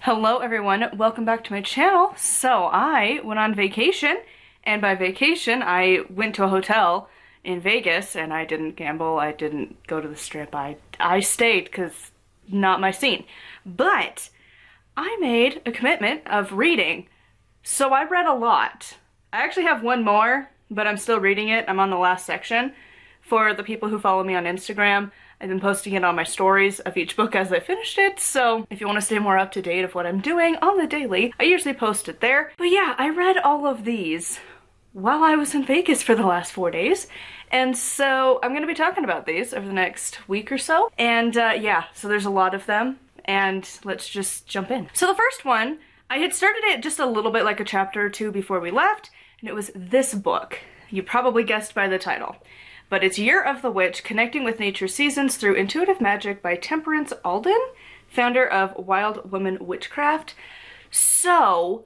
Hello everyone, welcome back to my channel. So I went on vacation, and by vacation I went to a hotel in Vegas, and I didn't gamble, I didn't go to the strip, I stayed because not my scene. But I made a commitment of reading, so I read a lot. I actually have one more, but I'm still reading it. I'm on the last section. For the people who follow me on Instagram, I've been posting it on my stories of each book as I finished it, so if you want to stay more up to date of what I'm doing on the daily, I usually post it there. But yeah, I read all of these while I was in Vegas for the last 4 days, and so I'm going to be talking about these over the next week or so. And yeah, so there's a lot of them, and let's just jump in. So the first one, I had started it just a little bit like a chapter or two before we left, and it was this book. You probably guessed by the title. But it's Year of the Witch, Connecting with Nature's Seasons Through Intuitive Magic by Temperance Alden, founder of Wild Woman Witchcraft. So,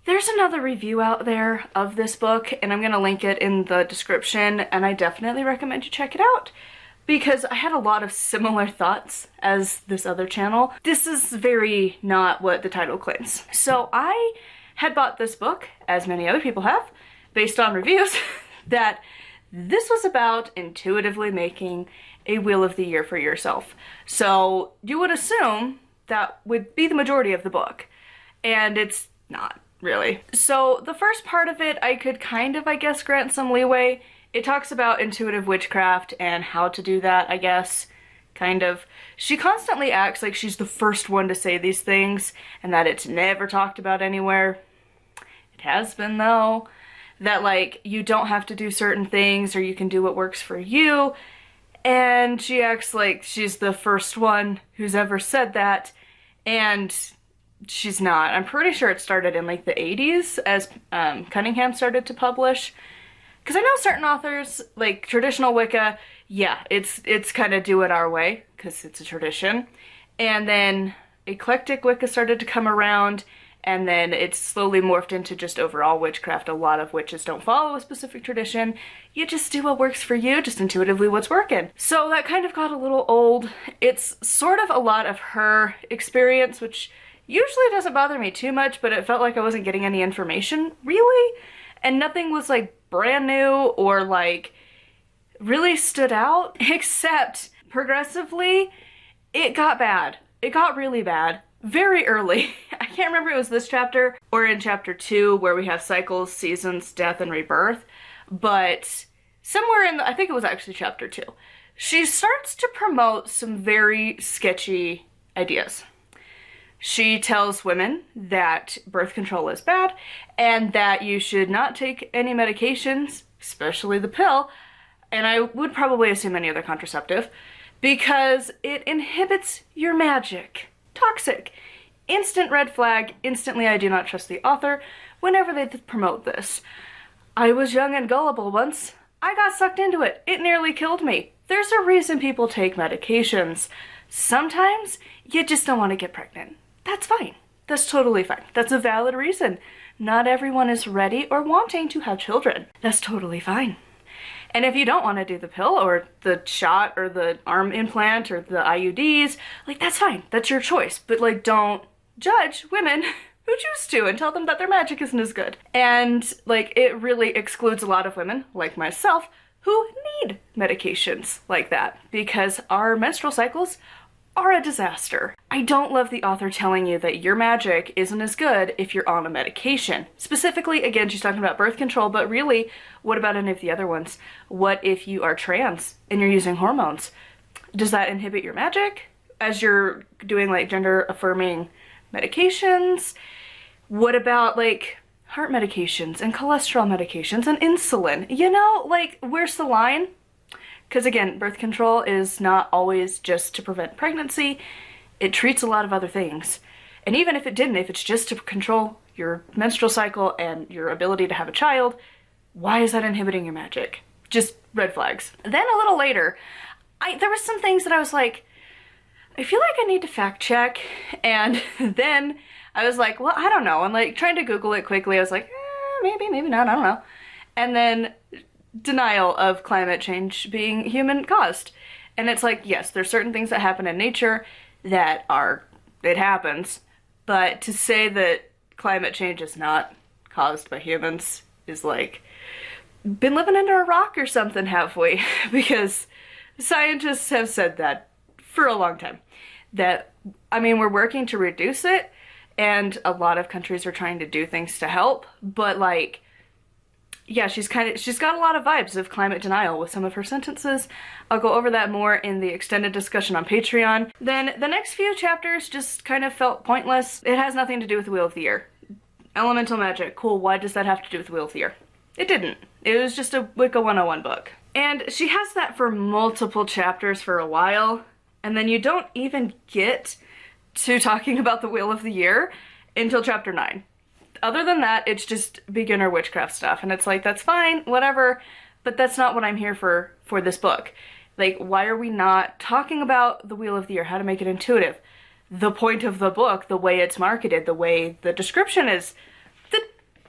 there's another review out there of this book, and I'm going to link it in the description, and I definitely recommend you check it out, because I had a lot of similar thoughts as this other channel. This is very not what the title claims. So I had bought this book, as many other people have, based on reviews, that this was about intuitively making a wheel of the year for yourself. So you would assume that would be the majority of the book, and it's not really. So the first part of it, I could kind of, I guess, grant some leeway. It talks about intuitive witchcraft and how to do that, I guess, kind of. She constantly acts like she's the first one to say these things and that it's never talked about anywhere. It has been, though. That, like, you don't have to do certain things, or you can do what works for you, and she acts like she's the first one who's ever said that, and she's not. I'm pretty sure it started in, like, the 80s, as Cunningham started to publish, because I know certain authors, like, traditional Wicca, yeah, it's kind of do it our way, because it's a tradition, and then eclectic Wicca started to come around, and then it's slowly morphed into just overall witchcraft. A lot of witches don't follow a specific tradition. You just do what works for you, just intuitively what's working. So that kind of got a little old. It's sort of a lot of her experience, which usually doesn't bother me too much, but it felt like I wasn't getting any information, really. And nothing was, like, brand new or, like, really stood out, except progressively, it got bad. It got really bad. Very early. I can't remember if it was this chapter or in chapter 2 where we have cycles, seasons, death, and rebirth, but somewhere in I think it was actually chapter 2, she starts to promote some very sketchy ideas. She tells women that birth control is bad and that you should not take any medications, especially the pill, and I would probably assume any other contraceptive, because it inhibits your magic. Toxic. Instant red flag. Instantly I do not trust the author whenever they promote this. I was young and gullible once. I got sucked into it. It nearly killed me. There's a reason people take medications. Sometimes you just don't want to get pregnant. That's fine. That's totally fine. That's a valid reason. Not everyone is ready or wanting to have children. That's totally fine. And if you don't want to do the pill or the shot or the arm implant or the IUDs, like, that's fine. That's your choice. But, like, don't judge women who choose to and tell them that their magic isn't as good. And, like, it really excludes a lot of women, like myself, who need medications like that because our menstrual cycles are a disaster. I don't love the author telling you that your magic isn't as good if you're on a medication. Specifically, again, she's talking about birth control, but really, what about any of the other ones? What if you are trans and you're using hormones? Does that inhibit your magic as you're doing, like, gender-affirming medications? What about, like, heart medications and cholesterol medications and insulin? You know, like, where's the line? Because again, birth control is not always just to prevent pregnancy. It treats a lot of other things. And even if it didn't, if it's just to control your menstrual cycle and your ability to have a child, why is that inhibiting your magic? Just red flags. Then a little later, there was some things that I was like, I feel like I need to fact check. And then I was like, well, I don't know. I'm like trying to Google it quickly. I was like, maybe, maybe not, I don't know. And then denial of climate change being human caused. And it's like, yes, there's certain things that happen in nature that it happens, But to say that climate change is not caused by humans is like, been living under a rock or something, have we? Because scientists have said that for a long time. That, I mean, we're working to reduce it, and a lot of countries are trying to do things to help, but like, yeah, she's got a lot of vibes of climate denial with some of her sentences. I'll go over that more in the extended discussion on Patreon. Then the next few chapters just kind of felt pointless. It has nothing to do with the Wheel of the Year. Elemental magic, cool, why does that have to do with the Wheel of the Year? It didn't. It was just a Wicca 101 book. And she has that for multiple chapters for a while, and then you don't even get to talking about the Wheel of the Year until chapter 9. Other than that, it's just beginner witchcraft stuff, and it's like, that's fine, whatever, but that's not what I'm here for this book. Like, why are we not talking about the Wheel of the Year, how to make it intuitive? The point of the book, the way it's marketed, the way the description is, the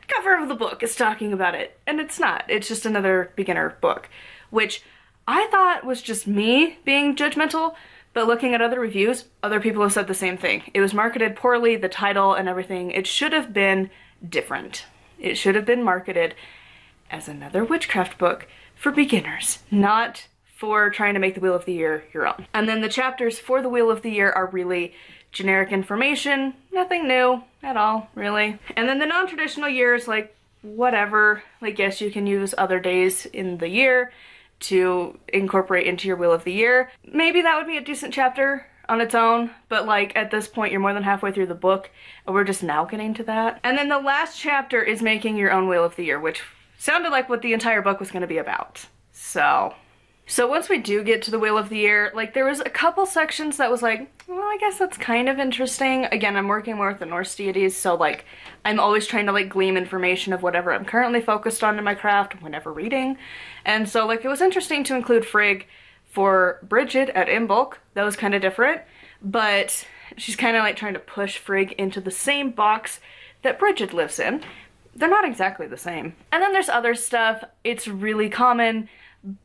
cover of the book is talking about it, and it's not. It's just another beginner book, which I thought was just me being judgmental, but looking at other reviews, other people have said the same thing. It was marketed poorly, the title and everything. It should have been different. It should have been marketed as another witchcraft book for beginners, not for trying to make the Wheel of the Year your own. And then the chapters for the Wheel of the Year are really generic information, nothing new at all, really. And then the non-traditional years, like, whatever. Like, yes, you can use other days in the year to incorporate into your Wheel of the Year. Maybe that would be a decent chapter on its own, but like at this point you're more than halfway through the book and we're just now getting to that. And then the last chapter is making your own Wheel of the Year, which sounded like what the entire book was going to be about. So once we do get to the Wheel of the Year, like there was a couple sections that was like, well, I guess that's kind of interesting. Again, I'm working more with the Norse deities, so like I'm always trying to like glean information of whatever I'm currently focused on in my craft whenever reading. And so like it was interesting to include Frigg for Bridget at Imbolc. That was kind of different, but she's kind of like trying to push Frigg into the same box that Bridget lives in. They're not exactly the same. And then there's other stuff. It's really common,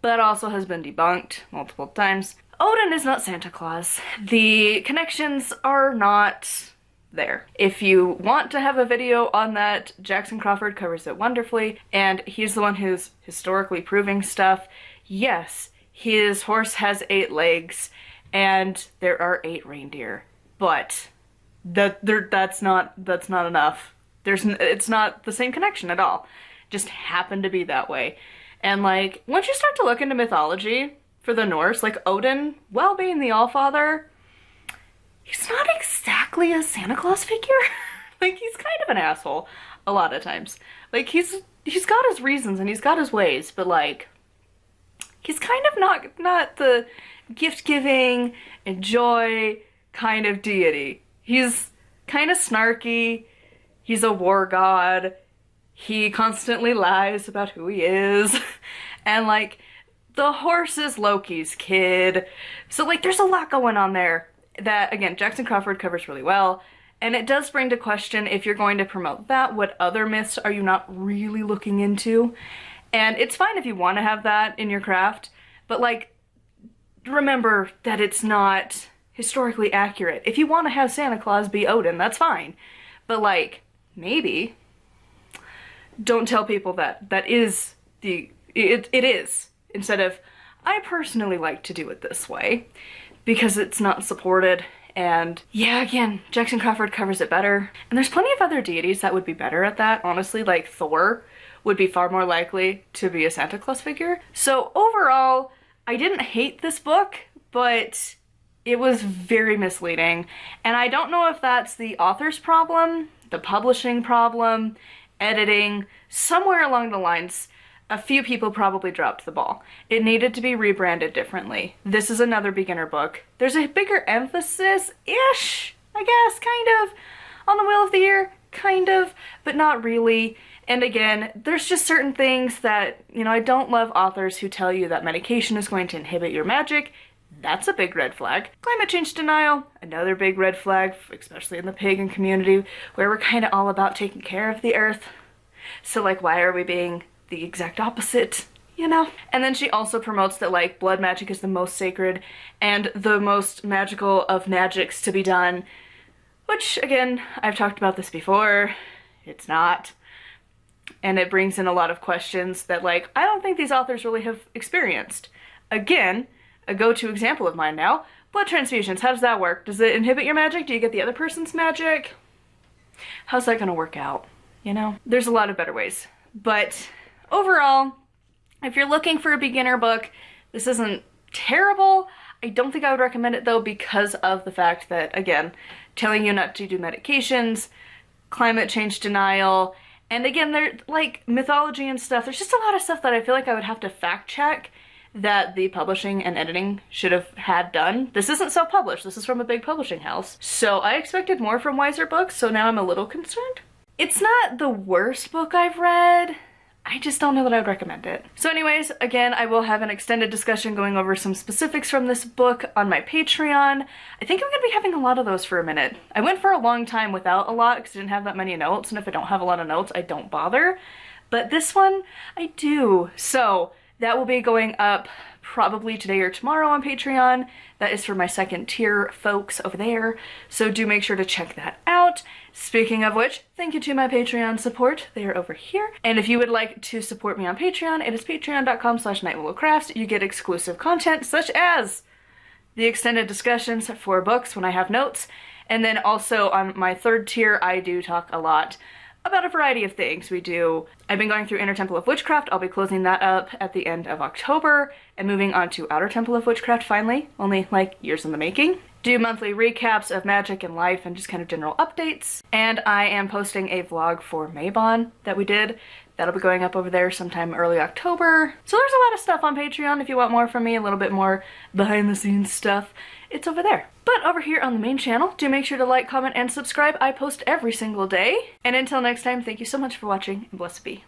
but also has been debunked multiple times. Odin is not Santa Claus. The connections are not there. If you want to have a video on that, Jackson Crawford covers it wonderfully, and he's the one who's historically proving stuff. Yes, his horse has 8 legs, and there are 8 reindeer, but that's not enough. It's not the same connection at all. Just happened to be that way. And like, once you start to look into mythology for the Norse, like Odin, while being the Allfather, he's not exactly a Santa Claus figure. Like, he's kind of an asshole a lot of times. Like, he's got his reasons and he's got his ways, but like, he's kind of not the gift-giving and joy kind of deity. He's kind of snarky. He's a war god. He constantly lies about who he is. And like, the horse is Loki's kid. So like, there's a lot going on there that, again, Jackson Crawford covers really well. And it does bring to question, if you're going to promote that, what other myths are you not really looking into? And it's fine if you want to have that in your craft, but like, remember that it's not historically accurate. If you want to have Santa Claus be Odin, that's fine. But like, maybe don't tell people that is it is, instead of, I personally like to do it this way, because it's not supported. And yeah, again, Jackson Crawford covers it better. And there's plenty of other deities that would be better at that, honestly. Like Thor would be far more likely to be a Santa Claus figure. So overall, I didn't hate this book, but it was very misleading. And I don't know if that's the author's problem, the publishing problem, editing, somewhere along the lines, a few people probably dropped the ball. It needed to be rebranded differently. This is another beginner book. There's a bigger emphasis-ish, I guess, kind of, on the Wheel of the Year, kind of, but not really. And again, there's just certain things that, you know, I don't love authors who tell you that medication is going to inhibit your magic. That's a big red flag. Climate change denial, another big red flag, especially in the pagan community, where we're kind of all about taking care of the earth. So like, why are we being the exact opposite, you know? And then she also promotes that like blood magic is the most sacred and the most magical of magics to be done. Which, again, I've talked about this before. It's not. And it brings in a lot of questions that, like, I don't think these authors really have experienced. Again, a go-to example of mine now, blood transfusions. How does that work? Does it inhibit your magic? Do you get the other person's magic? How's that gonna work out? You know? There's a lot of better ways. But overall, if you're looking for a beginner book, this isn't terrible. I don't think I would recommend it though because of the fact that, again, telling you not to do medications, climate change denial, and again, they're like mythology and stuff. There's just a lot of stuff that I feel like I would have to fact check that the publishing and editing should have had done. This isn't self-published, this is from a big publishing house. So I expected more from Wiser Books, so now I'm a little concerned. It's not the worst book I've read, I just don't know that I would recommend it. So anyways, again, I will have an extended discussion going over some specifics from this book on my Patreon. I think I'm gonna be having a lot of those for a minute. I went for a long time without a lot because I didn't have that many notes, and if I don't have a lot of notes, I don't bother. But this one, I do. So that will be going up probably today or tomorrow on Patreon. That is for my second tier folks over there, so do make sure to check that out. Speaking of which, thank you to my Patreon support. They are over here. And if you would like to support me on Patreon, it is patreon.com/nightwillowcraft. You get exclusive content such as the extended discussions for books when I have notes. And then also on my third tier, I do talk a lot about a variety of things. I've been going through Inner Temple of Witchcraft. I'll be closing that up at the end of October and moving on to Outer Temple of Witchcraft finally, only like years in the making. Do monthly recaps of magic and life and just kind of general updates. And I am posting a vlog for Maybon that we did. That'll be going up over there sometime early October. So there's a lot of stuff on Patreon if you want more from me, a little bit more behind the scenes stuff. It's over there. But over here on the main channel, do make sure to like, comment, and subscribe. I post every single day. And until next time, thank you so much for watching, and blessed be.